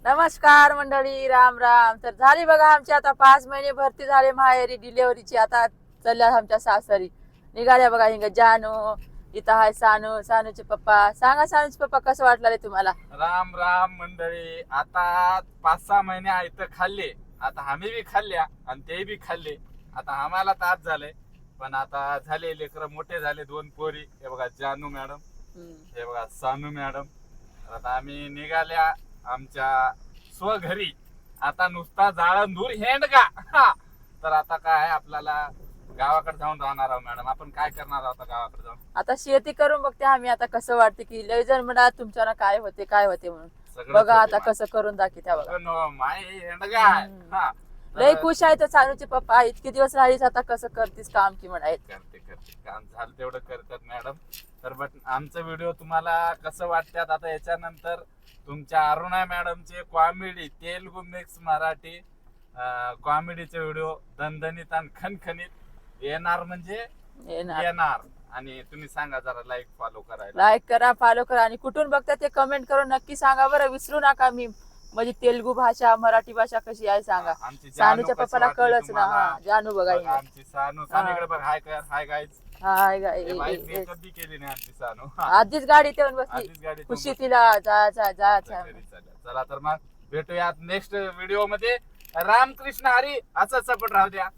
नमस्कार मंडळी, राम राम. तर झाली बघा आमची आता 5 महिने भरती झाले माहेरी डिलेव्हरीची. आता चालल्या आमच्या सासरी. निघाल्या बघा हिंग जानू, इथं हाय सानू, सानूचे पप्पा. सांगा सानूचे पप्पा, कसं वाटलं रे तुम्हाला? राम राम मंडळी. आता 5-6 महिने इथं खाल्ले. आता आम्ही बी खाल्ल्या आणि ते बी खाल्ले. आता आम्हाला तास झाले, पण आता झाले लेकर मोठे झाले. 2 पोरी. हे बघा जानू मॅडम, हे बघा सानू मॅडम. आता आम्ही निघाल्या आमच्या स्वघरी. आता नुसता जाळंधूर हेंडगा. तर आता काय आपल्याला गावाकडे जाऊन राहणार आहोत मॅडम. आपण काय करणार आहोत गावाकडे जाऊन? आता शेती करून बघते आम्ही. आता कसं वाटते की लय जण म्हणा तुमच्याला काय होते काय होते म्हणून. सगळं बघा आता कसं करून दाखवत्या बघा. माय हेंडगा आहे. हा. लय खुश आहे तर सानूचे पप्पा. इतके दिवस राहिलीस, आता कसं करतीस काम की म्हणायत. करते काम झालं तेवढं करतात मॅडम. तर बट आमचं व्हिडिओ तुम्हाला कसं वाटतात? आता याच्यानंतर तुमच्या अरुणा मॅडमचे कॉमेडी, तेलुगू मिक्स मराठी कॉमेडीचे व्हिडिओ दणदणीत आणि खणखणीत येणार, म्हणजे येणार. आणि तुम्ही सांगा जरा लाईक फॉलो करायला. लाईक करा, फॉलो करा आणि कुठून बघता ते कमेंट करून नक्की सांगा बरं. विसरू नका. मी म्हणजे तेलुगू भाषा, मराठी भाषा कशी आहे सांगा. आमची सानूच्या कशी पप्पाला वाटली कळच ना. तुम्हाला? जानू बघा बघा आमची सानू. सानूकडे बघ. हाय कर. Hi guys. हाय मेकअप बी केली नाही आमची सानू. आधीच गाडीत येऊन बसली. आधीच गाडी खुशी तिला जा जा जा जा. चला तर मग भेटूयात नेक्स्ट व्हिडिओ मध्ये. रामकृष्ण हरी. असं सपोर्ट राहू द्या.